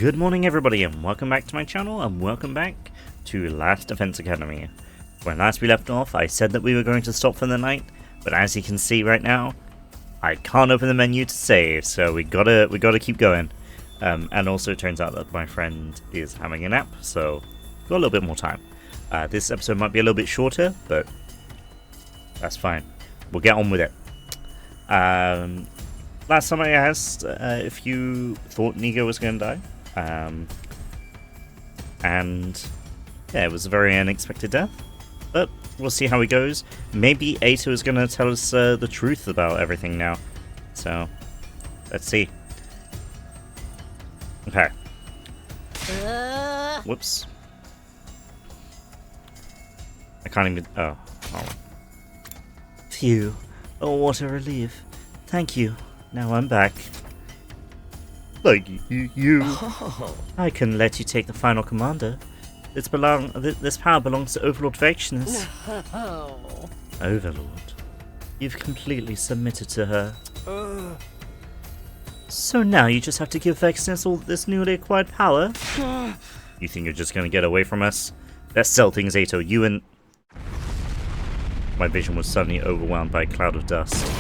Good morning everybody and welcome back to my channel and welcome back to Last Defense Academy. When last we left off I said that we were going to stop for the night, but as you can see right now I can't open the menu to save, so we gotta keep going. And also it turns out that my friend is having a nap, so got a little bit more time. This episode might be a little bit shorter, but that's fine. We'll get on with it. Last time I asked if you thought Nigo was going to die, and yeah, it was a very unexpected death, but we'll see how it goes. Maybe Ato is going to tell us the truth about everything now, so let's see. Okay. Whoops. I can't even... Oh. Phew. Oh, what a relief. Thank you. Now I'm back. Like, you... Oh. I can let you take the final commander. This power belongs to Overlord Vexionus. No. Overlord? You've completely submitted to her. So now you just have to give Vexionus all this newly acquired power? You think you're just gonna get away from us? Let's sell things, Ato. You and... My vision was suddenly overwhelmed by a cloud of dust.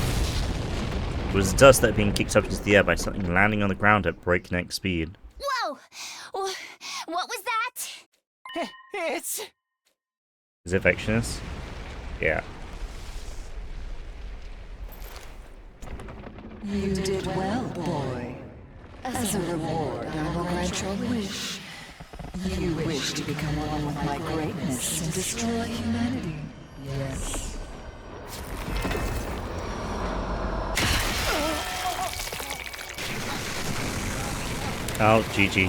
It was dust that had been kicked up into the air by something landing on the ground at breakneck speed. Whoa! What was that? Is it Vexionus? Yeah. You did well, boy. As a reward, I will grant your wish. You wish to become one with my greatness and destroy humanity. Yes. Oh, GG.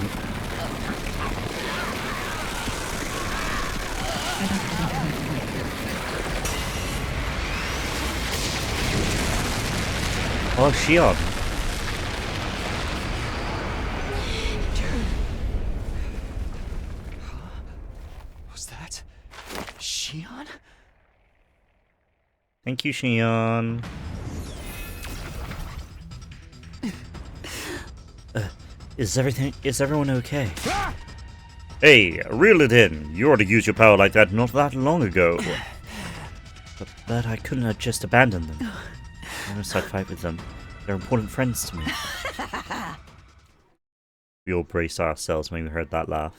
Oh, Shion. Was that Shion? Thank you, Shion. Is everyone okay? Hey, reel it in. You ought to use your power like that not that long ago. But I couldn't have just abandoned them. I must I'd fight with them. They're important friends to me. We all braced ourselves when we heard that laugh.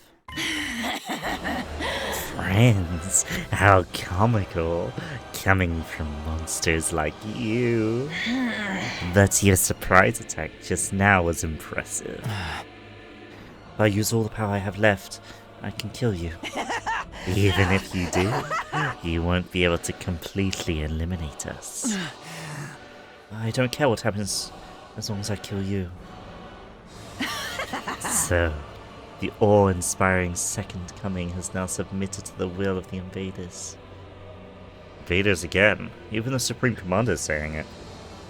Friends? How comical. Coming from monsters like you. But your surprise attack just now was impressive. If I use all the power I have left, I can kill you. Even if you do, you won't be able to completely eliminate us. I don't care what happens, as long as I kill you. So, the awe-inspiring Second Coming has now submitted to the will of the invaders. Invaders again? Even the Supreme Commander is saying it.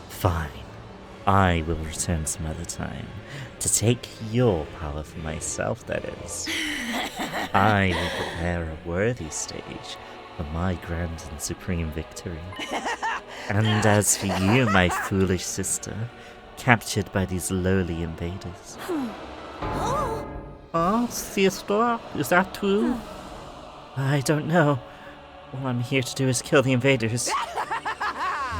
Fine. I will return some other time. To take your power for myself, that is. I will prepare a worthy stage for my grand and supreme victory. And as for you, my foolish sister, captured by these lowly invaders. Oh, sister, is that true? I don't know. All I'm here to do is kill the invaders.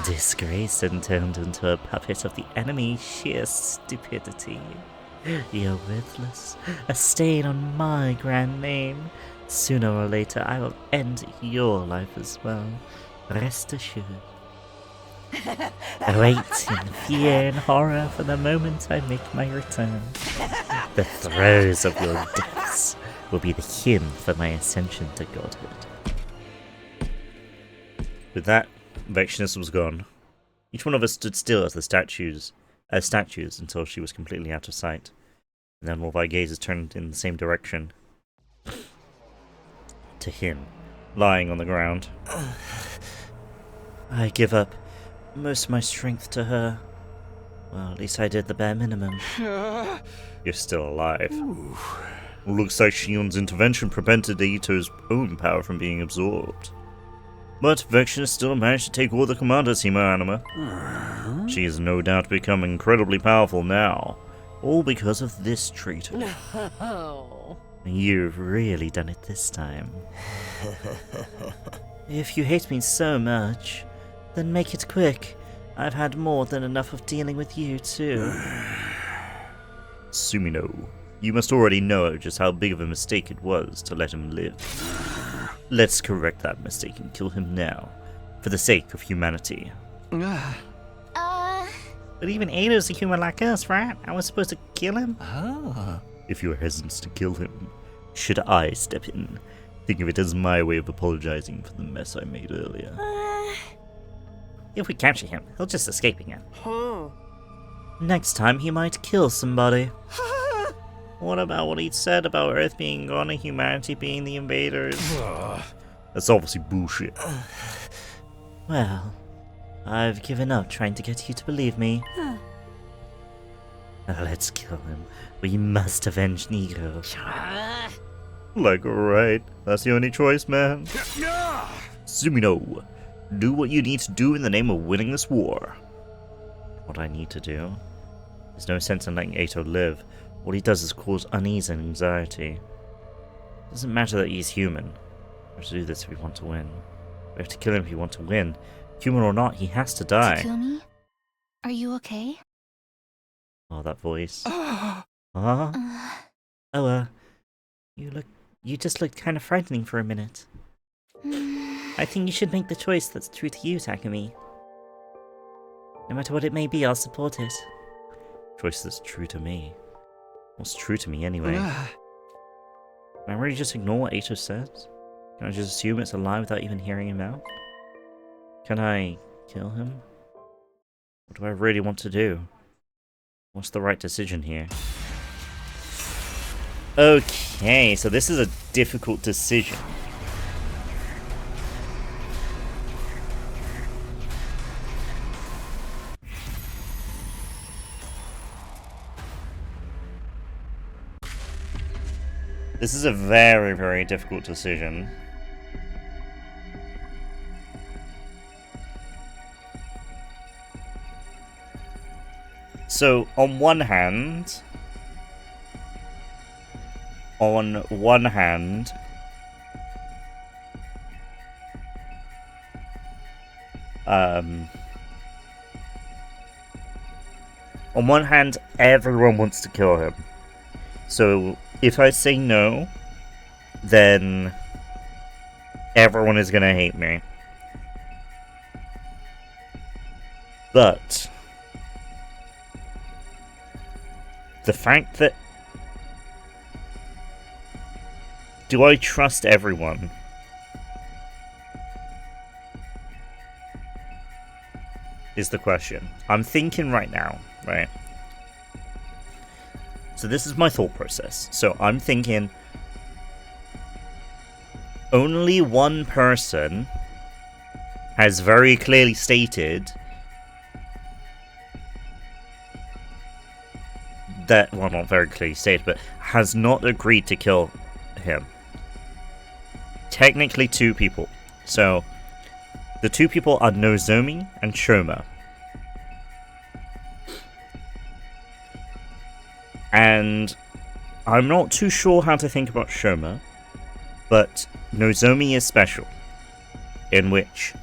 Disgraced and turned into a puppet of the enemy, sheer stupidity. You're worthless, a stain on my grand name. Sooner or later I will end your life as well. Rest assured. Wait in fear and horror for the moment I make my return. The throes of your deaths will be the hymn for my ascension to godhood. With that, Vexionus was gone. Each one of us stood still as the statues until she was completely out of sight. And then all of our gazes turned in the same direction. To him, lying on the ground. I give up most of my strength to her. Well, at least I did the bare minimum. You're still alive. Ooh. Looks like Shion's intervention prevented Ito's own power from being absorbed. But Vexionus still managed to take all the commanders, Hema Anima. She has no doubt become incredibly powerful now. All because of this traitor. No. You've really done it this time. If you hate me so much, then make it quick. I've had more than enough of dealing with you, too. Sumino, you must already know just how big of a mistake it was to let him live. Let's correct that mistake and kill him now, for the sake of humanity. But even Ato's a human like us, right? I was supposed to kill him? If you're hesitant to kill him, should I step in? Think of it as my way of apologizing for the mess I made earlier. If we capture him, he'll just escape again. Next time he might kill somebody. What about what he said about Earth being gone and humanity being the invaders? That's obviously bullshit. Well, I've given up trying to get you to believe me. Now let's kill him. We must avenge Nico. Like, right. That's the only choice, man. Sumino, do what you need to do in the name of winning this war. What I need to do? There's no sense in letting Ato live. What he does is cause unease and anxiety. It doesn't matter that he's human. We have to do this if we want to win. We have to kill him if we want to win. Human or not, he has to die. Takumi? Are you okay? Oh, that voice. Huh? Oh, you just looked kind of frightening for a minute. I think you should make the choice that's true to you, Takumi. No matter what it may be, I'll support it. Choice that's true to me. What's true to me, anyway? Can I really just ignore what Ato says? Can I just assume it's a lie without even hearing him out? Can I kill him? What do I really want to do? What's the right decision here? Okay, so this is a difficult decision. This is a very, very difficult decision. So, on one hand, on one hand, everyone wants to kill him. So, if I say no, then everyone is gonna hate me. But the fact that... Do I trust everyone? Is the question. I'm thinking right now, right? So this is my thought process. So I'm thinking only one person has very clearly stated that, well, not very clearly stated, but has not agreed to kill him. Technically 2 people. So the 2 people are Nozomi and Shoma. And I'm not too sure how to think about Shoma, but Nozomi is special, in which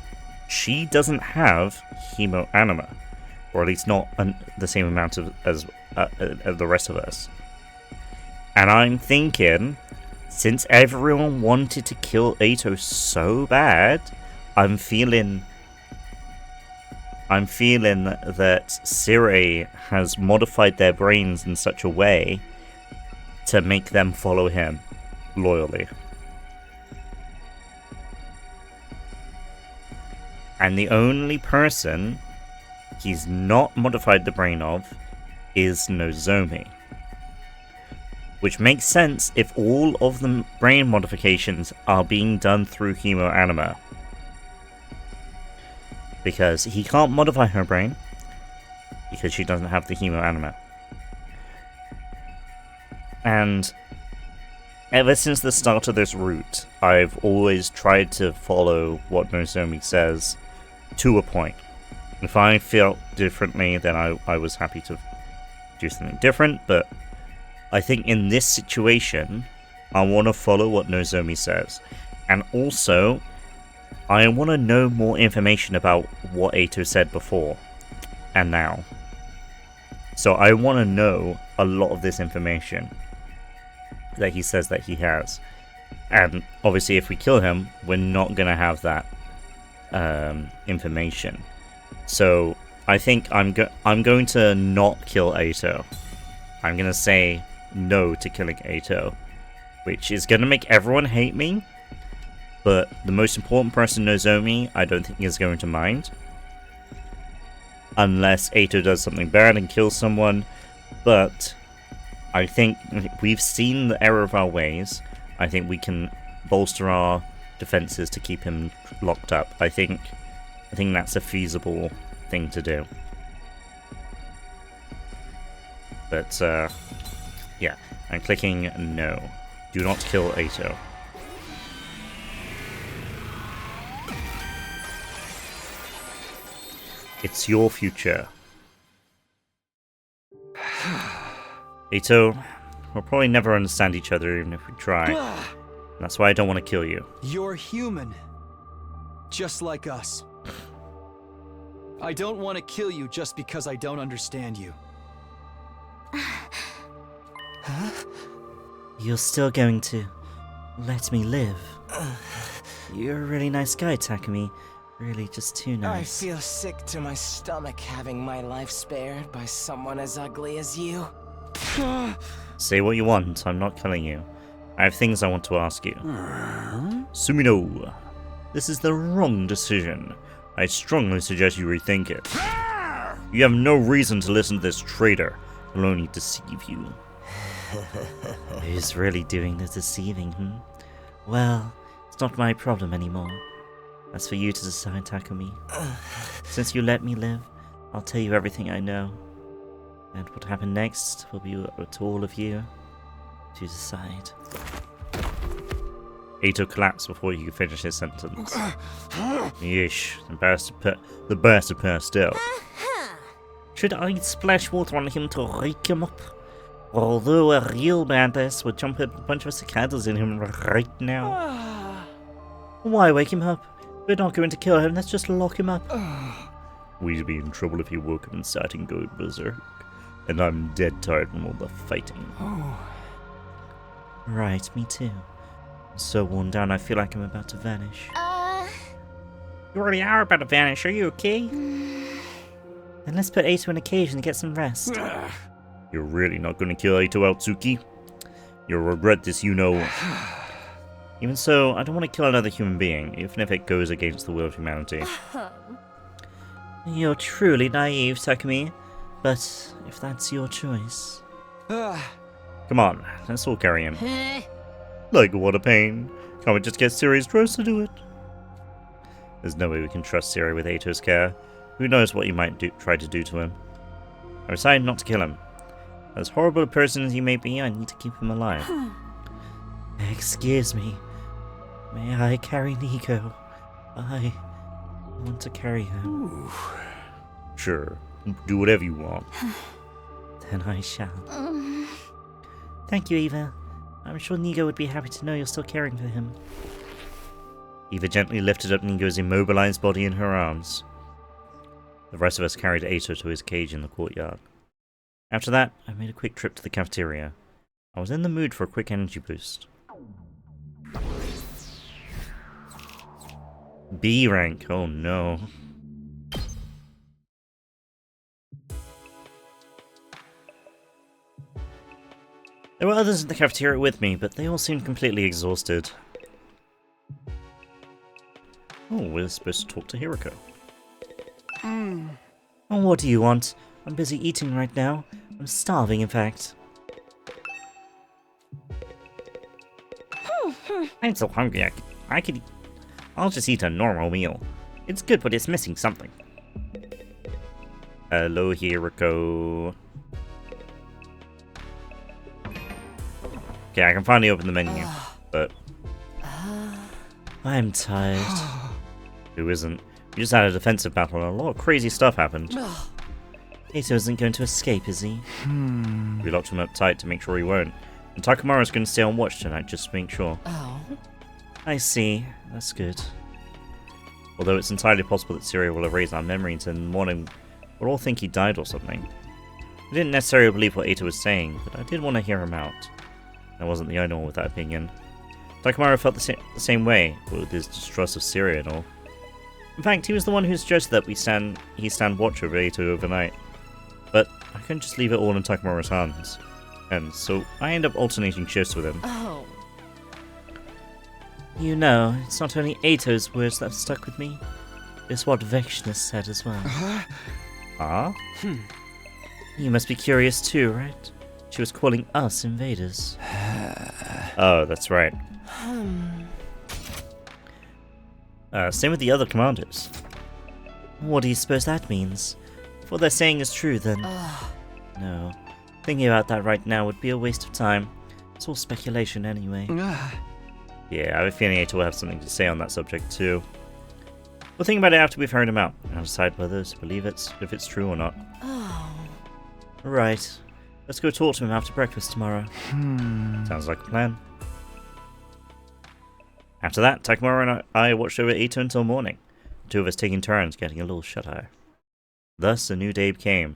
she doesn't have hemoanima, or at least not the same amount as the rest of us. And I'm thinking, since everyone wanted to kill Ato so bad, I'm feeling that Sire has modified their brains in such a way to make them follow him loyally. And the only person he's not modified the brain of is Nozomi. Which makes sense if all of the brain modifications are being done through hemoanima. Because he can't modify her brain, because she doesn't have the hemoanima. And ever since the start of this route, I've always tried to follow what Nozomi says to a point. If I felt differently, then I was happy do something different, but I think in this situation, I want to follow what Nozomi says. And also, I want to know more information about what Eito said before and now. So I want to know a lot of this information that he says that he has. And obviously if we kill him, we're not going to have that information. So I think I'm going to not kill Eito. I'm going to say no to killing Eito, which is going to make everyone hate me. But the most important person, Nozomi, I don't think is going to mind. Unless Eito does something bad and kills someone. But I think we've seen the error of our ways. I think we can bolster our defenses to keep him locked up. I think that's a feasible thing to do. But yeah, I'm clicking no. Do not kill Eito. It's your future. Eito, we'll probably never understand each other even if we try. That's why I don't want to kill you. You're human. Just like us. I don't want to kill you just because I don't understand you. Huh? You're still going to let me live. You're a really nice guy, Takumi. Really, just too nice. I feel sick to my stomach having my life spared by someone as ugly as you. Say what you want, I'm not killing you. I have things I want to ask you. Sumino, this is the wrong decision. I strongly suggest you rethink it. You have no reason to listen to this traitor. He'll only deceive you. Who's really doing the deceiving, Well, it's not my problem anymore. That's for you to decide, Takumi. Since you let me live, I'll tell you everything I know. And what happened next will be up to all of you to decide. Eito collapsed before he could finish his sentence. Yeesh, the bastard passed out. Should I splash water on him to wake him up? Although a real badass would jump a bunch of cicadas in him right now. Why wake him up? We're not going to kill him, let's just lock him up. We'd be in trouble if he woke up and started going berserk. And I'm dead tired from all the fighting. Right, me too. I'm so worn down I feel like I'm about to vanish. You already are about to vanish, are you okay? Then let's put Eito in a cage and get some rest. You're really not going to kill Eito, Altsuki? You'll regret this, you know. Even so, I don't want to kill another human being, even if it goes against the will of humanity. You're truly naive, Takumi. But if that's your choice... Come on, let's all carry him. Like, what a pain. Can't we just get Siri's drones to do it? There's no way we can trust Siri with Eito's care. Who knows what he might try to do to him. I decided not to kill him. As horrible a person as he may be, I need to keep him alive. Excuse me. May I carry Nico? I want to carry him. Sure. Do whatever you want. Then I shall. Thank you, Eva. I'm sure Nigo would be happy to know you're still caring for him. Eva gently lifted up Nigo's immobilized body in her arms. The rest of us carried Eito to his cage in the courtyard. After that, I made a quick trip to the cafeteria. I was in the mood for a quick energy boost. B rank, oh no. There were others in the cafeteria with me, but they all seemed completely exhausted. Oh, we're supposed to talk to Hiroko. Oh, what do you want? I'm busy eating right now. I'm starving, in fact. I'm so hungry, I'll just eat a normal meal. It's good, but it's missing something. Hello, Hiroko. Okay, I can finally open the menu, but... I'm tired. Who isn't? We just had a defensive battle and a lot of crazy stuff happened. Ato isn't going to escape, is he? We locked him up tight to make sure he won't. And Takamaru's going to stay on watch tonight, just to make sure. Oh. I see. That's good. Although it's entirely possible that Syria will erase our memories and in the morning we'll all think he died or something. I didn't necessarily believe what Ato was saying, but I did want to hear him out. I wasn't the only one with that opinion. Takamaru felt the same way, with his distrust of Syria and all. In fact, he was the one who suggested that he stand watch over Ato overnight. But I couldn't just leave it all in Takamaru's hands. And so I end up alternating shifts with him. Oh. You know, it's not only Ato's words that have stuck with me. It's what Vectionist said as well. Ah? You must be curious too, right? She was calling us invaders. Oh, that's right. Same with the other commanders. What do you suppose that means? If what they're saying is true, then... No. Thinking about that right now would be a waste of time. It's all speculation anyway. Yeah, I have a feeling Ato will have something to say on that subject too. We'll think about it after we've heard him out, and I'll decide whether to believe if it's true or not. Oh. Right. Let's go talk to him after breakfast tomorrow. Sounds like a plan. After that, Takamaru and I watched over Ato until morning, the two of us taking turns getting a little shut-eye. Thus, a new day came,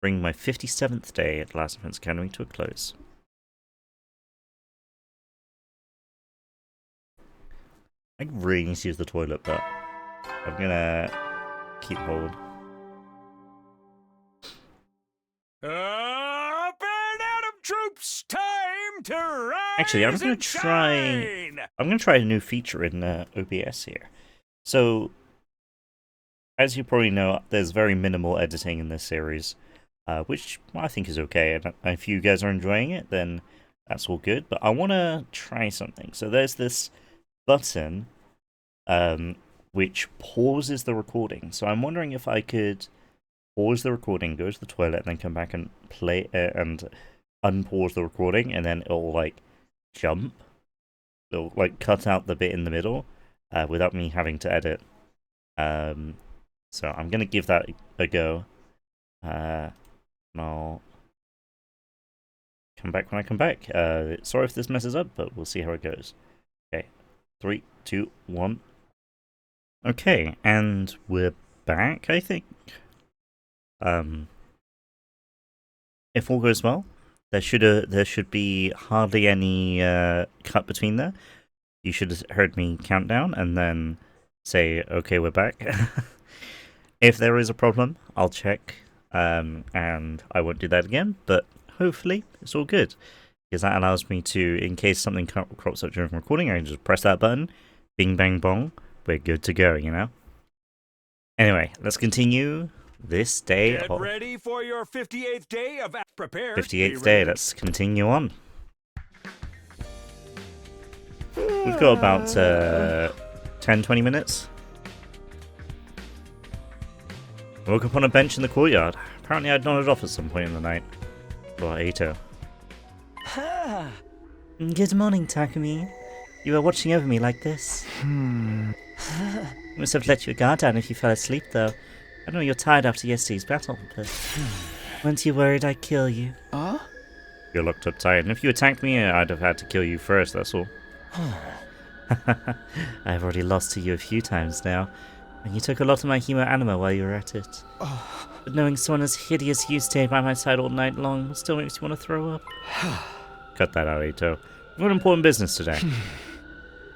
bringing my 57th day at the Last Defense Academy to a close. I really need to use the toilet, but I'm gonna keep hold. Up and out of troops, time to rise. Actually, I'm gonna try a new feature in OBS here. So, as you probably know, there's very minimal editing in this series, which I think is okay. And if you guys are enjoying it, then that's all good. But I want to try something. So there's this button, which pauses the recording. So I'm wondering if I could pause the recording, go to the toilet, and then come back and play and unpause the recording, and then it'll like jump. It'll like cut out the bit in the middle, without me having to edit. So I'm gonna give that a go. And I'll come back when I come back. Sorry if this messes up, but we'll see how it goes. Okay, 3, 2, 1. Okay, and we're back, I think. If all goes well, there should be hardly any cut between there. You should have heard me count down and then say, okay, we're back. If there is a problem, I'll check, and I won't do that again, but hopefully it's all good, because that allows me to, in case something crops up during recording, I can just press that button, bing bang bong, we're good to go, you know? Anyway, let's continue this day. Get ready for your 58th day of prepare. 58th day, let's continue on. We've got about 10-20 minutes. I woke up on a bench in the courtyard. Apparently I'd nodded off at some point in the night. Or Ato. Good morning, Takumi. You were watching over me like this. Must have let your guard down if you fell asleep, though. I know you're tired after yesterday's battle, but... weren't you worried I'd kill you? You're locked up tight, and if you attacked me, I'd have had to kill you first, that's all. I've already lost to you a few times now, and you took a lot of my hemo anima while you were at it. But knowing someone as hideous as you stayed by my side all night long still makes you want to throw up. Cut that out, Ato. We've got important business today.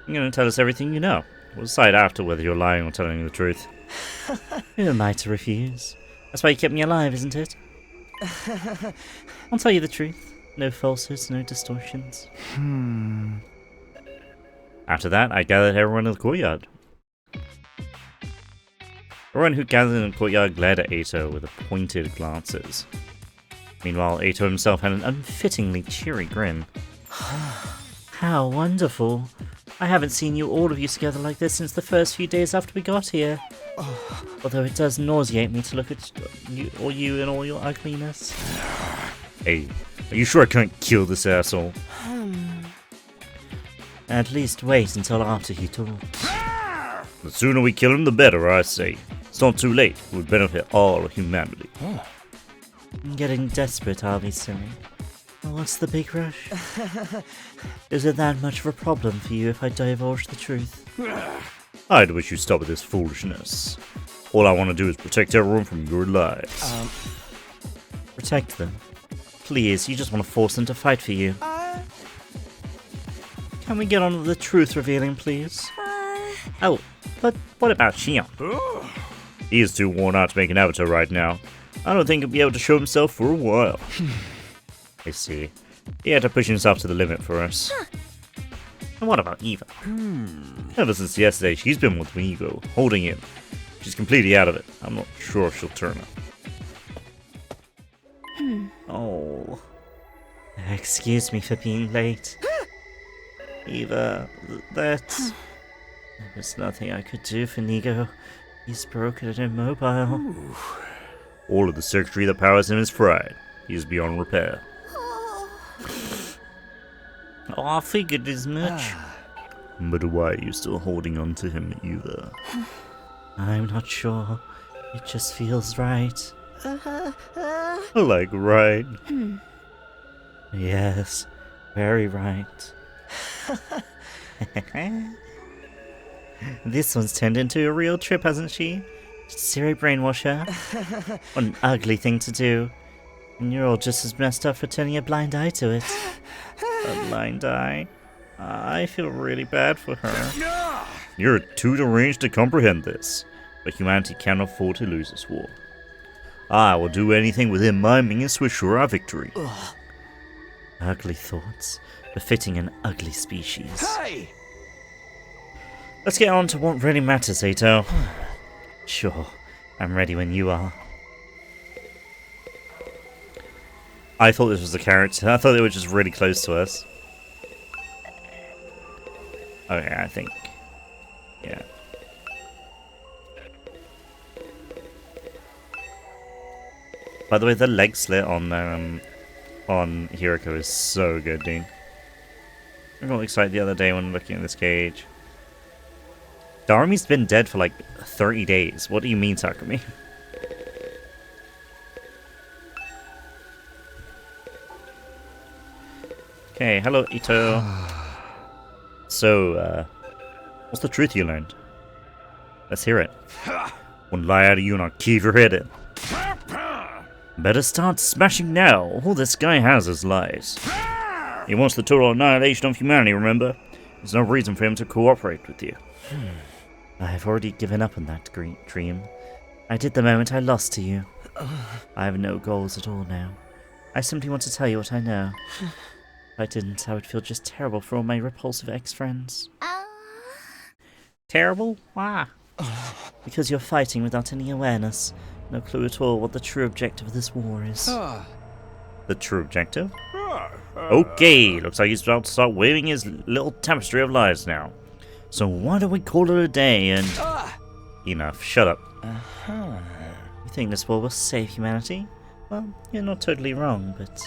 You're going to tell us everything you know. We'll decide after whether you're lying or telling the truth. Who am I to refuse? That's why you kept me alive, isn't it? I'll tell you the truth. No falsehoods, no distortions. After that, I gathered everyone in the courtyard. Everyone who gathered in the courtyard glared at Ato with pointed glances. Meanwhile, Ato himself had an unfittingly cheery grin. How wonderful. I haven't seen all of you together like this since the first few days after we got here. Although it does nauseate me to look at you in all your ugliness. Hey, are you sure I can't kill this asshole? At least wait until after he talks. The sooner we kill him, the better, I say. It's not too late. It would benefit all of humanity. I'm getting desperate, are we, silly? Well, what's the big rush? Is it that much of a problem for you if I divulge the truth? I'd wish you'd stop with this foolishness. All I want to do is protect everyone from your lives. Protect them? Please, you just want to force them to fight for you. Can we get on to the truth revealing, please? Oh, but what about Xion? He is too worn out to make an avatar right now. I don't think he'll be able to show himself for a while. I see. He had to push himself to the limit for us. And what about Eva? Ever since yesterday, she's been with Migo, holding him. She's completely out of it. I'm not sure if she'll turn up. Oh. Excuse me for being late. Eva, there was nothing I could do for Nigo. He's broken and immobile. All of the circuitry that powers him is fried. He is beyond repair. Oh, I figured as much. But why are you still holding on to him, Eva? I'm not sure. It just feels right. Like, right? Yes, very right. This one's turned into a real trip, hasn't she? Siri brainwash her? What an ugly thing to do. And you're all just as messed up for turning a blind eye to it. A blind eye? I feel really bad for her. You're too deranged to comprehend this. But humanity can't afford to lose this war. I will do anything within my means to assure our victory. Ugly thoughts, befitting an ugly species. Hey! Let's get on to what really matters, Ato. Sure, I'm ready when you are. I thought this was a character. I thought they were just really close to us. Okay, I think. Yeah. By the way, the leg slit on Hiroko is so good, dude. I got excited the other day when looking at this cage. Darumi's been dead for like 30 days. What do you mean, Takumi? Okay, hello, Ito. So, what's the truth you learned? Let's hear it. One lie out of you and I'll keep your head in. Better start smashing now. All this guy has is lies. He wants the total annihilation of humanity, remember? There's no reason for him to cooperate with you. I've already given up on that dream. I did the moment I lost to you. I have no goals at all now. I simply want to tell you what I know. If I didn't, I would feel just terrible for all my repulsive ex-friends. Terrible? Why? Because you're fighting without any awareness. No clue at all what the true objective of this war is. The true objective? Okay, looks like he's about to start waving his little tapestry of lies now. So why don't we call it a day and... Enough, shut up. You think this war will save humanity? Well, you're not totally wrong, but...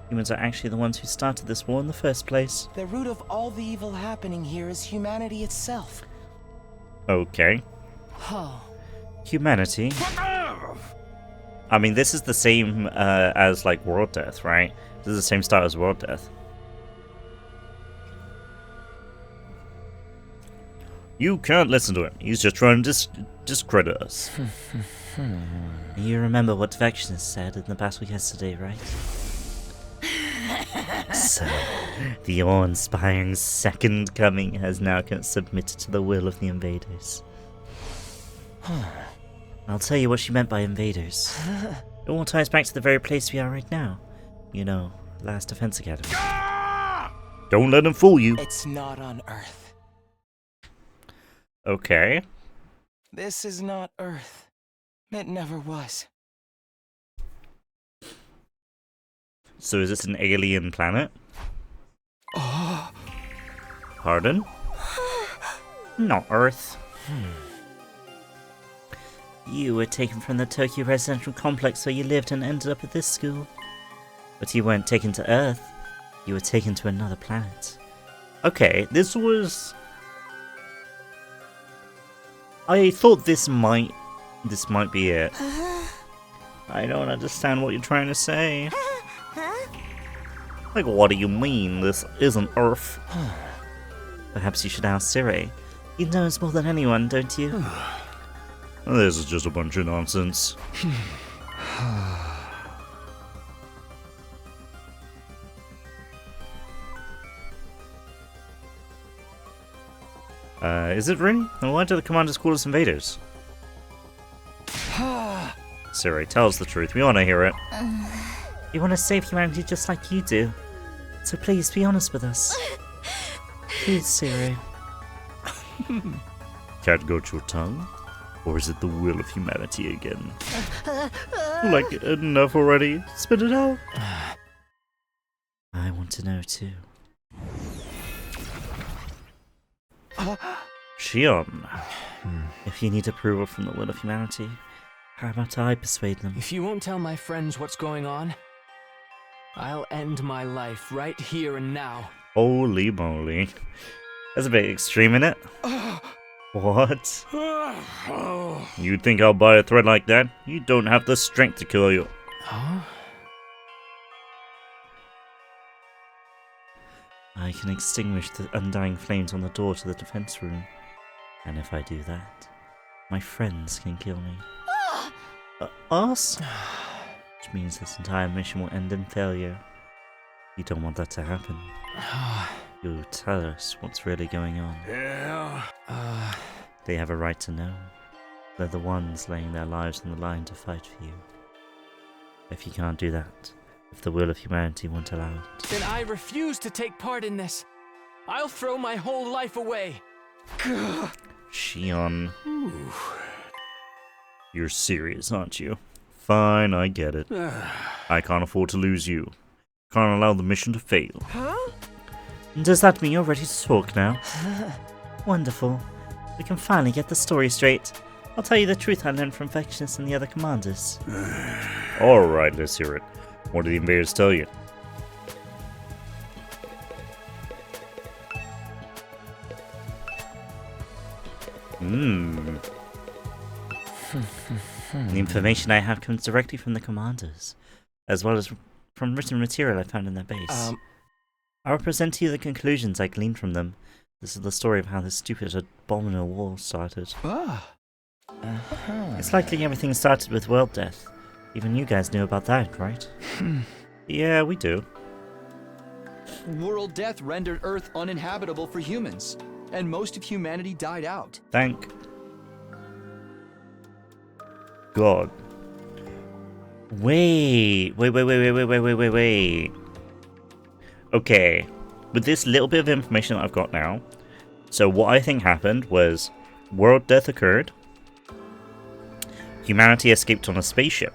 humans are actually the ones who started this war in the first place. The root of all the evil happening here is humanity itself. Okay. Oh. Humanity? I mean, this is the same as, like, World Death, right? This is the same style as World Death. You can't listen to him. He's just trying to discredit us. You remember what Vexionist said in the battle yesterday, right? So, the awe-inspiring second coming has now submitted to the will of the invaders. I'll tell you what she meant by invaders. It all ties back to the very place we are right now. You know, Last Defense Academy. Don't let him fool you. It's not on Earth. Okay. This is not Earth. It never was. So is this an alien planet? Pardon? Not Earth. You were taken from the Tokyo residential complex where you lived and ended up at this school. But you weren't taken to Earth. You were taken to another planet. Okay, this was... I thought this might be it. I don't understand what you're trying to say. Like, what do you mean? This isn't Earth. Perhaps you should ask Siri. He knows more than anyone, don't you? This is just a bunch of nonsense. Is it really? Then why do the commanders call us invaders? Siri, tell us the truth. We want to hear it. We want to save humanity just like you do. So please be honest with us. Please, Siri. Can't go to your tongue? Or is it the will of humanity again? Like, enough already? Spit it out. I want to know too. Shion, if you need approval from the will of humanity, how about I persuade them? If you won't tell my friends what's going on, I'll end my life right here and now. Holy moly. That's a bit extreme, innit? What? You think I'll buy a thread like that? You don't have the strength to kill you. Huh? I can extinguish the undying flames on the door to the defense room. And if I do that, my friends can kill me. Us? Which means this entire mission will end in failure. You don't want that to happen. You tell us what's really going on. Yeah. They have a right to know. They're the ones laying their lives on the line to fight for you. If you can't do that, if the will of humanity won't allow it, Then I refuse to take part in this. I'll throw my whole life away. Shion, You're serious, aren't you? Fine, I get it. I can't afford to lose you. Can't allow the mission to fail. does that mean you're ready to talk now? Wonderful. We can finally get the story straight. I'll tell you the truth I learned from Vectionist and the other commanders. Alright, let's hear it. What did the invaders tell you? The information I have comes directly from the commanders, as well as from written material I found in their base. I will present to you the conclusions I gleaned from them. This is the story of how this stupid, abominable war started. It's likely everything started with world death. Even you guys knew about that, right? Yeah, we do. World death rendered Earth uninhabitable for humans, and most of humanity died out. Thank God. Wait. Okay, with this little bit of information that I've got now, so what I think happened was world death occurred, humanity escaped on a spaceship.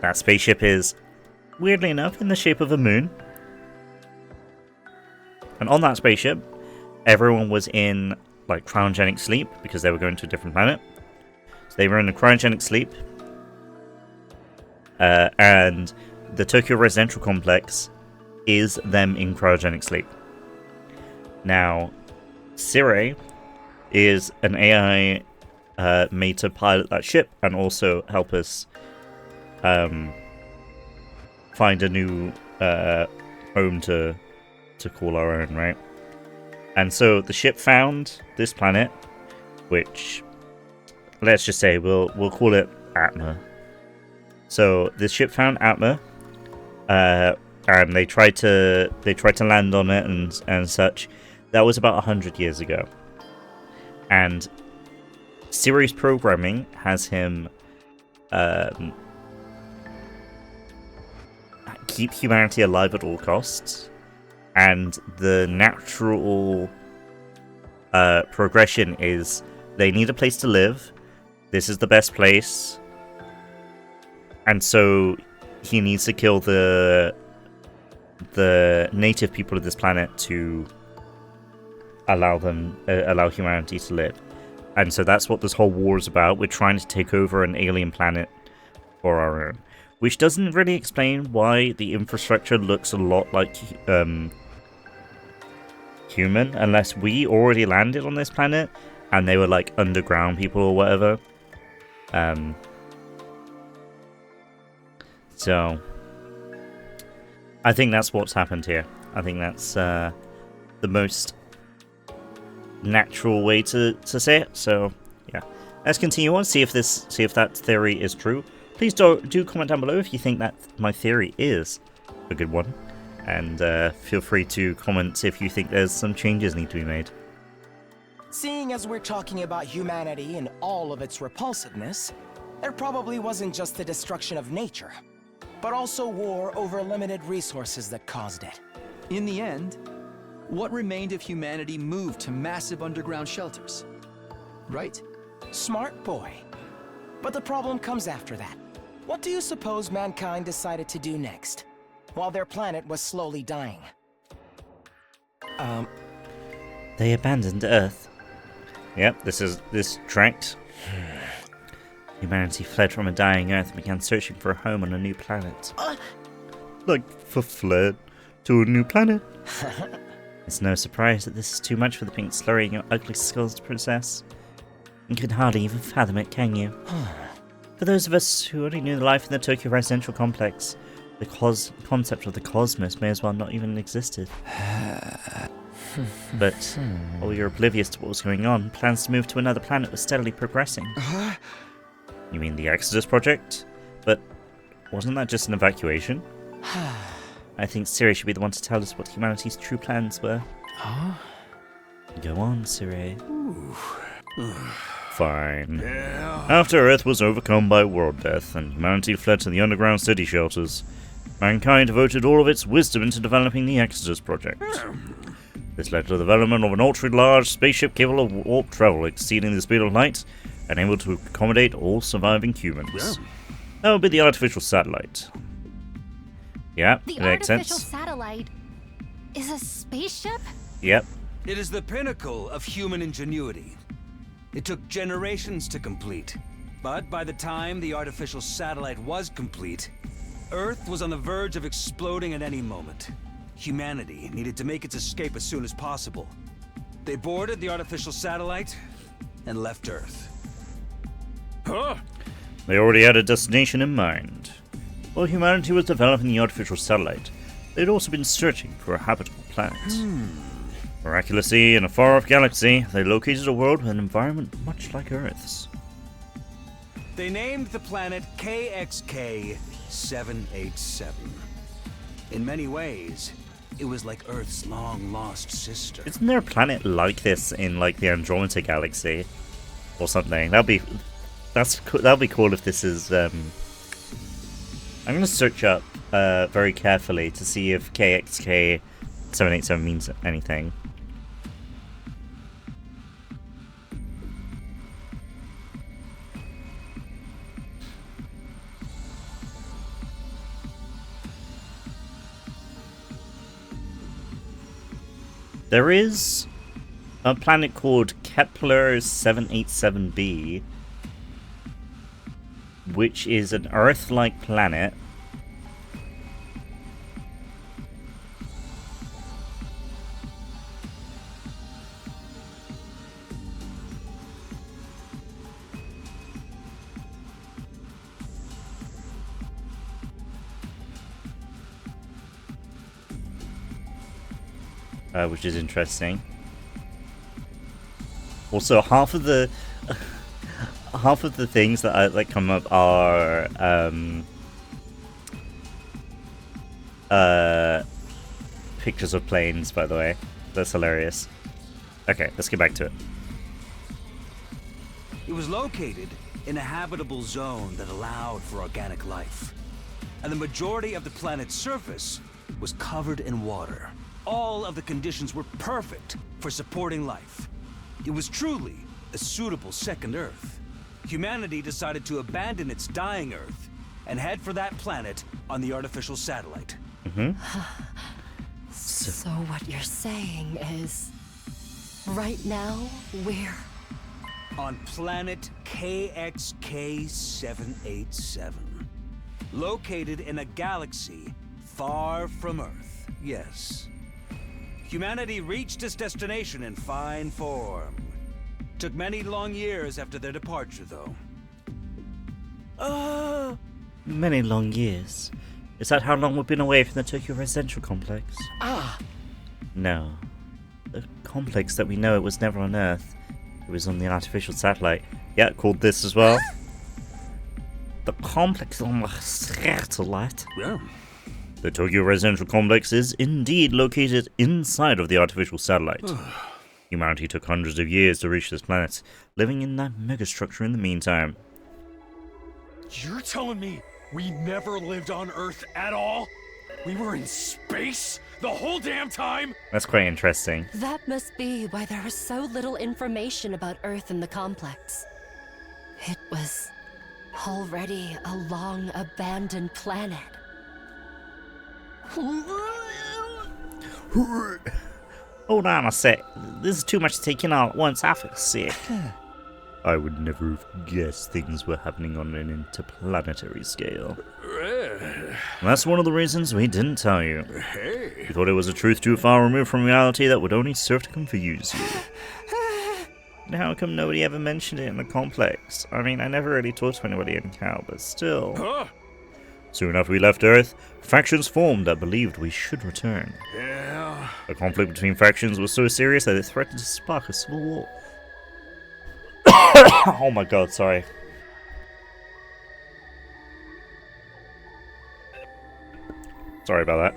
That spaceship is, weirdly enough, in the shape of a moon. And on that spaceship, everyone was in, like, cryogenic sleep, because they were going to a different planet. So they were in a cryogenic sleep. And the Tokyo Residential Complex is them in cryogenic sleep. Now, Siri is an AI made to pilot that ship and also help us find a new home to call our own, right? And so the ship found this planet, which, let's just say we'll call it Atma. So this ship found Atma, and they tried to land on it and such. That was about 100 years ago, and Siri's programming has him keep humanity alive at all costs, and the natural progression is they need a place to live. This is the best place, and so he needs to kill the native people of this planet to allow humanity to live. And so that's what this whole war is about. We're trying to take over an alien planet for our own, which doesn't really explain why the infrastructure looks a lot like human, unless we already landed on this planet and they were like underground people or whatever. So, I think that's what's happened here. I think that's the most natural way to say it. So, yeah. Let's continue on, see if that theory is true. Please do comment down below if you think that my theory is a good one. And feel free to comment if you think there's some changes need to be made. Seeing as we're talking about humanity and all of its repulsiveness, there probably wasn't just the destruction of nature, but also war over limited resources that caused it. In the end, what remained of humanity moved to massive underground shelters, right? Smart boy. But the problem comes after that. What do you suppose mankind decided to do next, while their planet was slowly dying? They abandoned Earth. Yep, this tracked. Humanity fled from a dying Earth and began searching for a home on a new planet. Like, for fled to a new planet? It's no surprise that this is too much for the pink slurry in your ugly skulls to process. You can hardly even fathom it, can you? For those of us who only knew the life in the Tokyo residential complex, the concept of the cosmos may as well not even existed. But while we were oblivious to what was going on, plans to move to another planet were steadily progressing. You mean the Exodus project? But wasn't that just an evacuation? I think Siri should be the one to tell us what humanity's true plans were. Go on, Siri. Fine. After Earth was overcome by world death and humanity fled to the underground city shelters, mankind devoted all of its wisdom into developing the Exodus project. This led to the development of an ultra-large spaceship capable of warp travel exceeding the speed of light and able to accommodate all surviving humans. That would be the artificial satellite. Yeah, The it makes artificial sense. satellite is a spaceship? Yep. It is the pinnacle of human ingenuity. It took generations to complete, but by the time the artificial satellite was complete, Earth was on the verge of exploding at any moment. Humanity needed to make its escape as soon as possible. They boarded the artificial satellite and left Earth. They already had a destination in mind. While humanity was developing the artificial satellite, they'd also been searching for a habitable planet. Miraculously, in a far-off galaxy, they located a world with an environment much like Earth's. They named the planet KXK 787. In many ways, it was like Earth's long-lost sister. Isn't there a planet like this in, like, the Andromeda Galaxy? Or something? That'd be cool if this is, I'm gonna search up, very carefully to see if KXK 787 means anything. There is a planet called Kepler 787b, which is an Earth-like planet. Which is interesting. Also, half of the things that come up are pictures of planes. By the way, that's hilarious. Okay, let's get back to it. It was located in a habitable zone that allowed for organic life, and the majority of the planet's surface was covered in water. All of the conditions were perfect for supporting life. It was truly a suitable second Earth. Humanity decided to abandon its dying Earth and head for that planet on the artificial satellite. So what you're saying is, right now, we're... On planet KXK 787. Located in a galaxy far from Earth, yes. Humanity reached its destination in fine form. Took many long years after their departure, though. Many long years. Is that how long we've been away from the Tokyo residential complex? Ah, No. The complex that we know it was never on Earth. It was on the artificial satellite. Yeah, called this as well. The complex on the satellite. Yeah. The Tokyo residential complex is indeed located inside of the artificial satellite. Humanity took hundreds of years to reach this planet, living in that megastructure in the meantime. You're telling me we never lived on Earth at all? We were in space the whole damn time? That's quite interesting. That must be why there was so little information about Earth in the complex. It was already a long abandoned planet. Hold on a sec. This is too much to take in all at once. I feel sick. I would never have guessed things were happening on an interplanetary scale. And that's one of the reasons we didn't tell you. We thought it was a truth too far removed from reality that would only serve to confuse you. How come nobody ever mentioned it in the complex? I mean, I never really talked to anybody in Cal, but still. Soon after we left Earth, factions formed that believed we should return. Yeah. The conflict between factions was so serious that it threatened to spark a civil war. Oh my god, sorry. Sorry about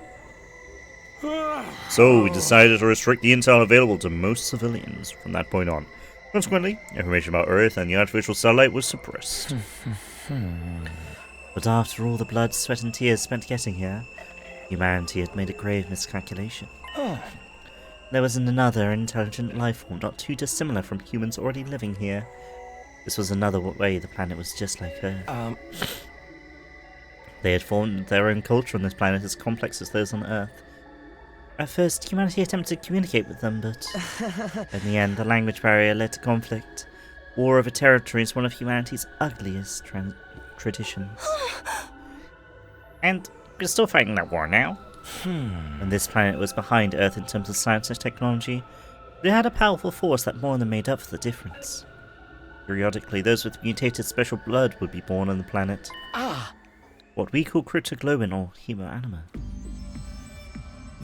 that. So we decided to restrict the intel available to most civilians from that point on. Consequently, information about Earth and the artificial satellite was suppressed. But after all the blood, sweat, and tears spent getting here, humanity had made a grave miscalculation. There was another intelligent life form not too dissimilar from humans already living here. This was another way the planet was just like Earth. They had formed their own culture on this planet as complex as those on Earth. At first, humanity attempted to communicate with them, but in the end, the language barrier led to conflict. War over territory is one of humanity's ugliest traditions. And we're still fighting that war now. And this planet was behind Earth in terms of science and technology. They had a powerful force that more than made up for the difference. Periodically, those with mutated special blood would be born on the planet. What we call cryptoglobin or hemoanima.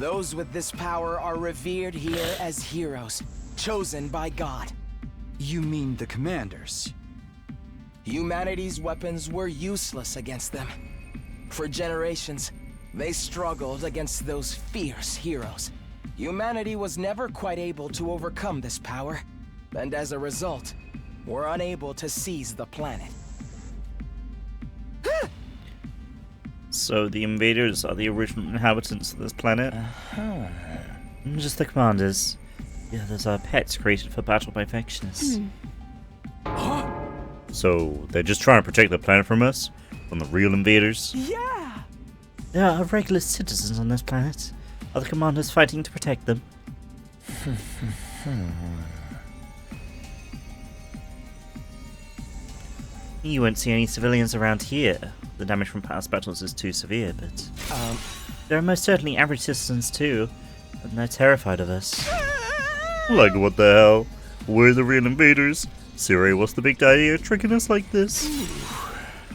those with this power are revered here as heroes, chosen by God. You mean the commanders? Humanity's weapons were useless against them. For generations, they struggled against those fierce heroes. Humanity was never quite able to overcome this power, and as a result, were unable to seize the planet. So the invaders are the original inhabitants of this planet? Just the commanders. The others are pets created for battle by factionists. So they're just trying to protect the planet from us? From the real invaders? Yeah! There are regular citizens on this planet. Are the commanders fighting to protect them? You won't see any civilians around here. The damage from past battles is too severe, but... there are most certainly average citizens too, and they're terrified of us. Like what the hell? We're the real invaders? Siri, what's the big idea tricking us like this?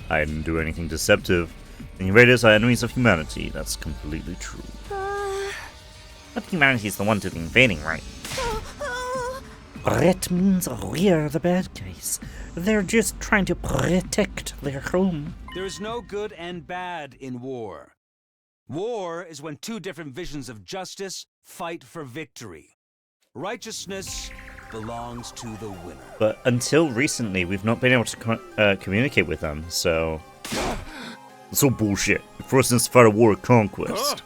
I didn't do anything deceptive. The invaders are enemies of humanity, that's completely true. But humanity's the one doing the invading, right? That means we're the bad guys. They're just trying to protect their home. There's no good and bad in war. War is when two different visions of justice fight for victory. Righteousness belongs to the winner. But until recently, we've not been able to communicate with them, so... It's all bullshit. You're forcing us to fight a war of conquest.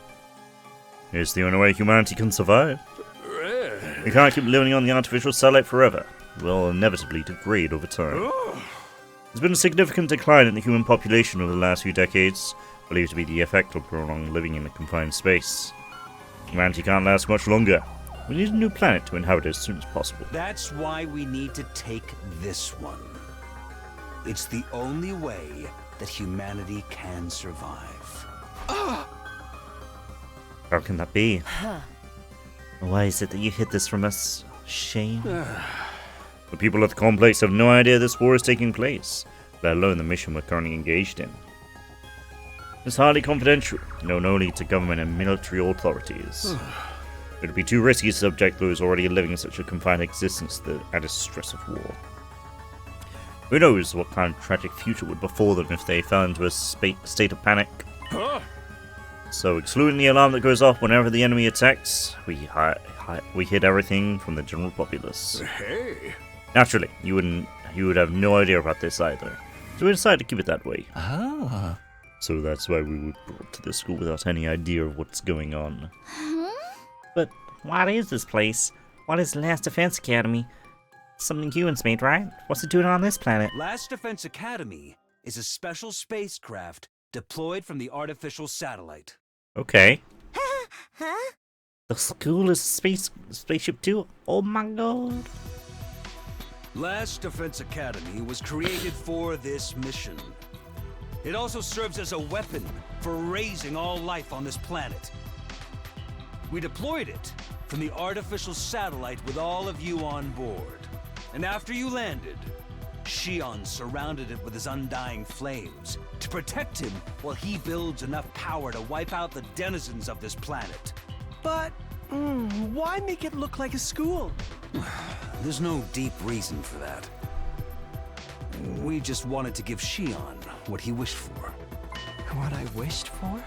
It's the only way humanity can survive. We can't keep living on the artificial satellite forever. We'll inevitably degrade over time. There's been a significant decline in the human population over the last few decades, believed to be the effect of prolonged living in a confined space. Humanity can't last much longer. We need a new planet to inhabit as soon as possible. That's why we need to take this one. It's the only way that humanity can survive. How can that be? Why is it that you hid this from us? Shame? The people of the complex have no idea this war is taking place, let alone the mission we're currently engaged in. is highly confidential, known only to government and military authorities. It would be too risky to subject those already living such a confined existence to the added stress of war. Who knows what kind of tragic future would befall them if they fell into a state of panic. So, excluding the alarm that goes off whenever the enemy attacks, we hid everything from the general populace. Hey! Naturally, you would have no idea about this either. So we decided to keep it that way. Ah. So that's why we were brought to the school without any idea of what's going on. But what is this place? What is Last Defense Academy? Something humans made, right? What's it doing on this planet? Last Defense Academy is a special spacecraft deployed from the artificial satellite. Okay. The school is a spaceship too? Oh my god. Last Defense Academy was created for this mission. It also serves as a weapon for raising all life on this planet. We deployed it from the artificial satellite with all of you on board. And after you landed, Shion surrounded it with his undying flames to protect him while he builds enough power to wipe out the denizens of this planet. But, why make it look like a school? There's no deep reason for that. We just wanted to give Shion what he wished for. What I wished for?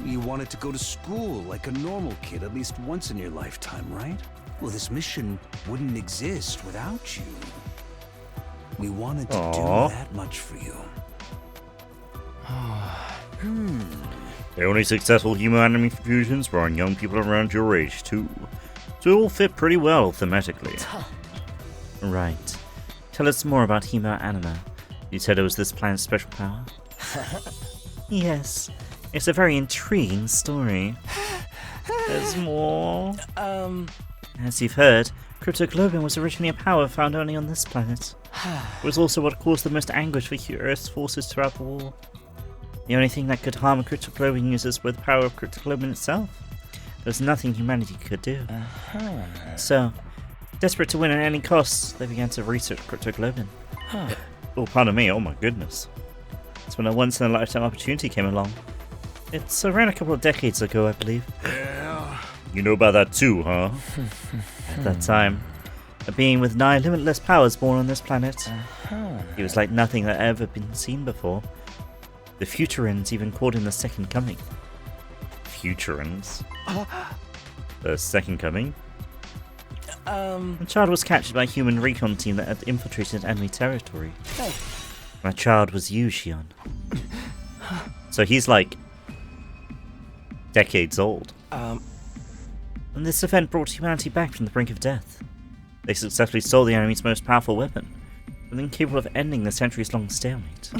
You wanted to go to school like a normal kid at least once in your lifetime, right? Well, this mission wouldn't exist without you. We wanted to do that much for you. The only successful human-anime fusions were on young people around your age, too. So it all fit pretty well thematically. Right. Tell us more about Hemo-Anima. You said it was this planet's special power? Yes. It's a very intriguing story. There's more. As you've heard, Cryptoglobin was originally a power found only on this planet. It was also what caused the most anguish for Earth's forces throughout the war. The only thing that could harm Cryptoglobin users were the power of Cryptoglobin itself. There was nothing humanity could do. So, desperate to win at any cost, they began to research Cryptoglobin. Oh, pardon me, oh my goodness. That's when a once-in-a-lifetime opportunity came along. It's around a couple of decades ago, I believe. You know about that too, huh? At that time, a being with 9 limitless powers born on this planet. He was like nothing that had ever been seen before. The Futurans even called him the Second Coming. Futurans? The Second Coming? The child was captured by a human recon team that had infiltrated enemy territory. My child was you, Shion. So he's like decades old. And this event brought humanity back from the brink of death. They successfully stole the enemy's most powerful weapon, something capable of ending the centuries-long stalemate.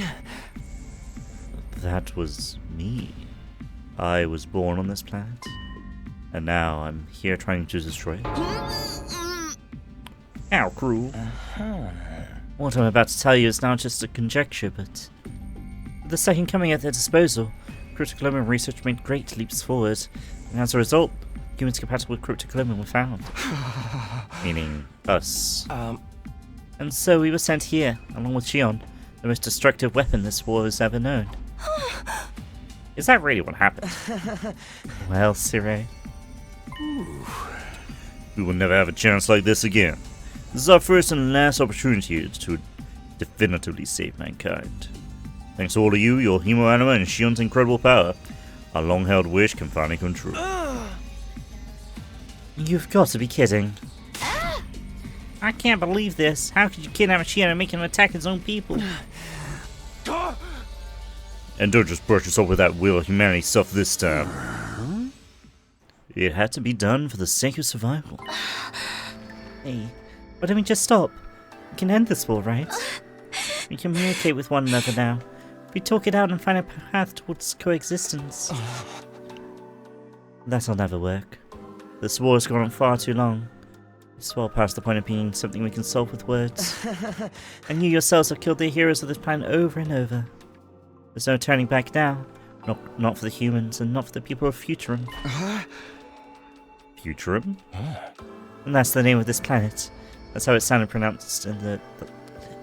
That was me. I was born on this planet, and now I'm here trying to destroy it. How cruel. What I'm about to tell you is now just a conjecture, but with the Second Coming at their disposal, Cryptoglobin research made great leaps forward, and as a result, humans compatible with Cryptoglobin were found. Meaning us. And so we were sent here, along with Shion, the most destructive weapon this war has ever known. Is that really what happened? Well, Sire. We will never have a chance like this again. This is our first and last opportunity to definitively save mankind. Thanks to all of you, your Hemo-Anima, and Shion's incredible power, our long-held wish can finally come true. You've got to be kidding. I can't believe this. How could you kidnap Shion and make him attack his own people? And don't just brush yourself with that will of humanity stuff this time. It had to be done for the sake of survival. Hey, why don't we just stop? We can end this war, right? We can communicate with one another now. We talk it out and find a path towards coexistence. That'll never work. This war has gone on far too long. It's well past the point of being something we can solve with words. And you yourselves have killed the heroes of this planet over and over. There's no turning back now. Not for the humans, and not for the people of Futurum. Futurum? And that's the name of this planet. That's how it sounded pronounced in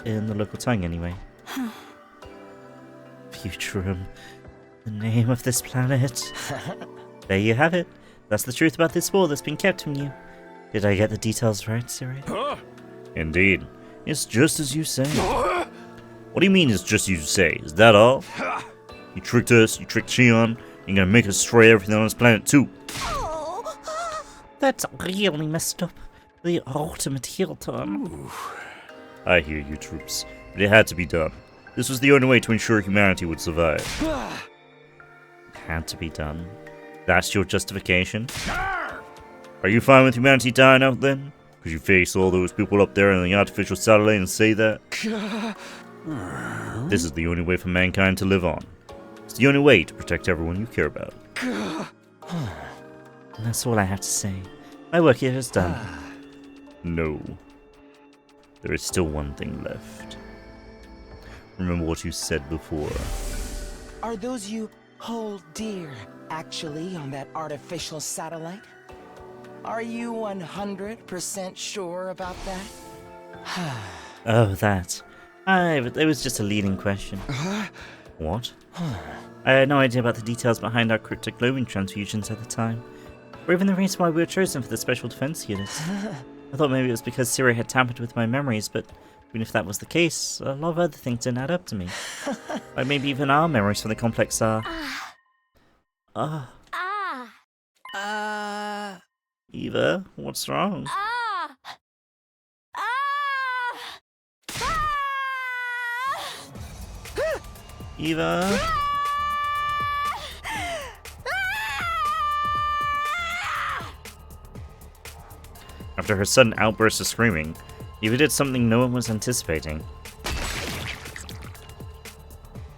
the local tongue, anyway. Futurum. The name of this planet. There you have it. That's the truth about this war that's been kept from you. Did I get the details right, Siri? Indeed. It's just as you say. What do you mean it's just as you say? Is that all? You tricked us, you tricked Shion, you're gonna make us destroy everything on this planet too. That's really messed up. The ultimate heel turn. I hear you, troops, but it had to be done. This was the only way to ensure humanity would survive. Had to be done. That's your justification? Are you fine with humanity dying out then? Could you face all those people up there in the artificial satellite and say that? This is the only way for mankind to live on. It's the only way to protect everyone you care about. That's all I have to say. My work here is done. No. There is still one thing left. Remember what you said before. Are those you hold dear actually on that artificial satellite? Are you 100% sure about that? Oh, that. It was just a leading question. What? I had no idea about the details behind our cryptic globing transfusions at the time, or even the reason why we were chosen for the Special Defense Unit. I thought maybe it was because Siri had tampered with my memories, but even if that was the case, a lot of other things didn't add up to me. Like maybe even our memories from the complex are... Eva, what's wrong? Eva? After her sudden outburst of screaming, Eva did something no one was anticipating.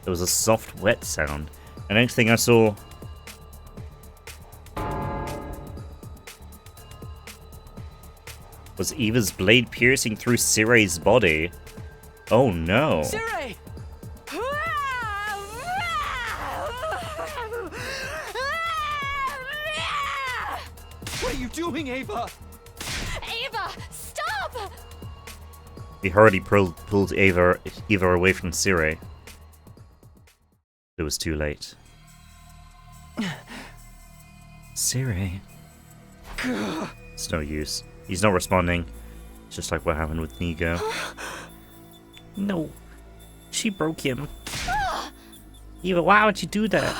There was a soft, wet sound, and next thing I saw... was Eva's blade piercing through Siray's body. Oh no. Siray! What are you doing, Ava? Ava, stop! He hurriedly pulled Eva away from Siray. It was too late. Siri. It's no use. He's not responding. Just like what happened with Nigo. No. She broke him. Eva, why would you do that?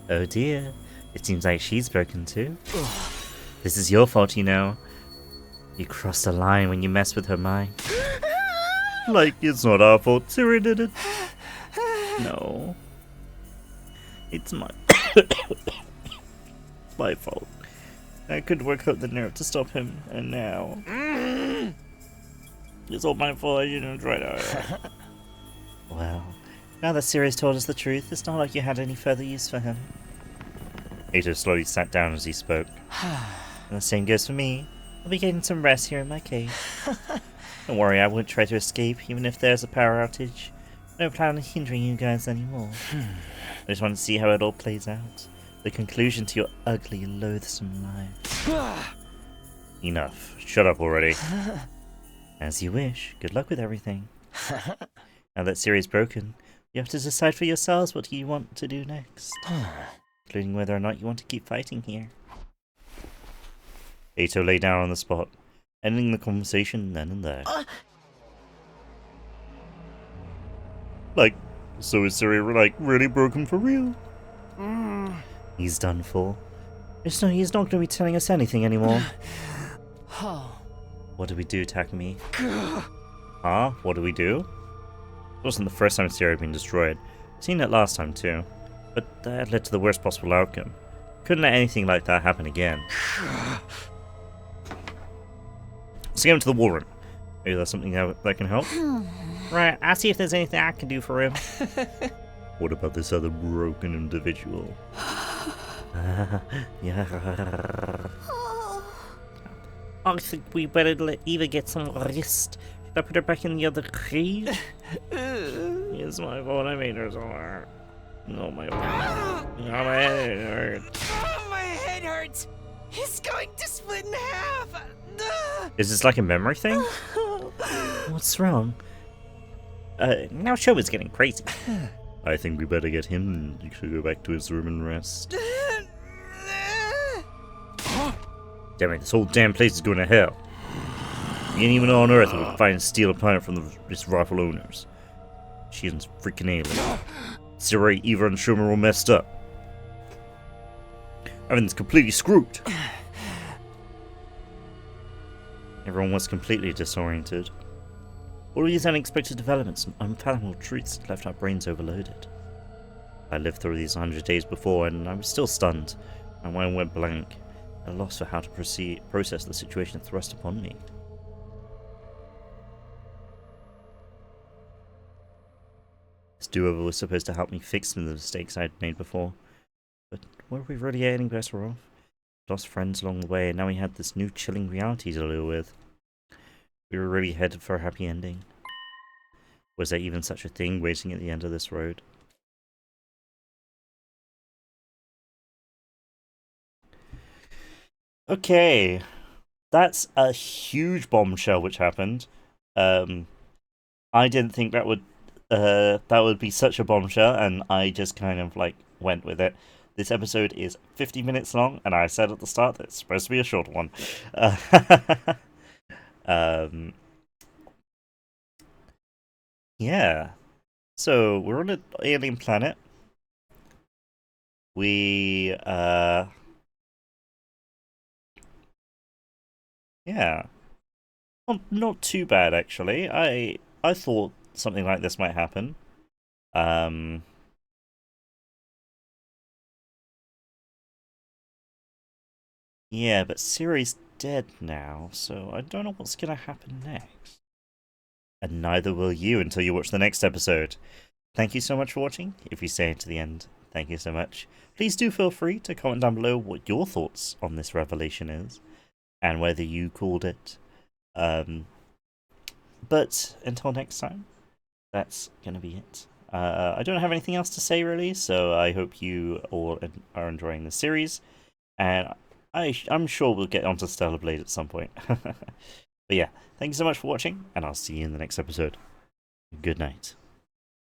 Oh dear. It seems like she's broken too. This is your fault, you know. You crossed the line when you messed with her mind. Like, it's not our fault. Siri did it. No. It's my... My fault. I couldn't work up the nerve to stop him, and now... It's all my fault, I didn't try to... Well, now that Siri's told us the truth, it's not like you had any further use for him. Ato slowly sat down as he spoke. And the same goes for me. I'll be getting some rest here in my cave. Don't worry, I won't try to escape, even if there's a power outage. No plan on hindering you guys anymore. I just want to see how it all plays out. The conclusion to your ugly, loathsome lives. Enough. Shut up already. As you wish. Good luck with everything. Now that Siri's broken, you have to decide for yourselves what you want to do next. Including whether or not you want to keep fighting here. Ato lay down on the spot, ending the conversation then and there. Like, so is Siri, like, really broken for real? He's done for. He's not going to be telling us anything anymore. What do we do, Takumi? Huh? What do we do? It wasn't the first time Siri had been destroyed. I've seen it last time too. But that led to the worst possible outcome. Couldn't let anything like that happen again. Let's get him to the war room. Maybe that's something that can help. Right, I'll see if there's anything I can do for him. What about this other broken individual? Yeah. I think we better let Eva get some rest. Should I put her back in the other cage? It's my fault I made her so hurt. No, my fault. Oh, my head hurts. Oh, my head hurts. He's going to split in half. Is this like a memory thing? What's wrong? Now show is getting crazy. I think we better get him to go back to his room and rest. Damn it, this whole damn place is going to hell. We ain't even on Earth will find and steal a planet from its rightful owners. She's freaking alien. Siri, Eva, and Schumer are all messed up. Everything's completely screwed. Everyone was completely disoriented. All these unexpected developments and unfathomable truths left our brains overloaded. I lived through these 100 days before and I was still stunned. My mind went blank, at a loss for how to process the situation thrust upon me. This do-over was supposed to help me fix some of the mistakes I had made before, but were we really any better off? Lost friends along the way, and now we had this new chilling reality to deal with. We were really headed for a happy ending. Was there even such a thing waiting at the end of this road? Okay, that's a huge bombshell which happened. I didn't think that would be such a bombshell, and I just kind of like went with it. This episode is 50 minutes long, and I said at the start that it's supposed to be a short one. Yeah. So we're on an alien planet. We yeah. Well, not too bad actually. I thought something like this might happen. Yeah, but Siri's dead now, so I don't know what's gonna happen next. And neither will you until you watch the next episode. Thank you so much for watching. If you stay to the end, thank you so much. Please do feel free to comment down below what your thoughts on this revelation is, and whether you called it. But until next time, that's gonna be it. I don't have anything else to say really, so I hope you all are enjoying the series, and I'm sure we'll get onto Stellar Blade at some point. But yeah, thank you so much for watching, and I'll see you in the next episode. Good night.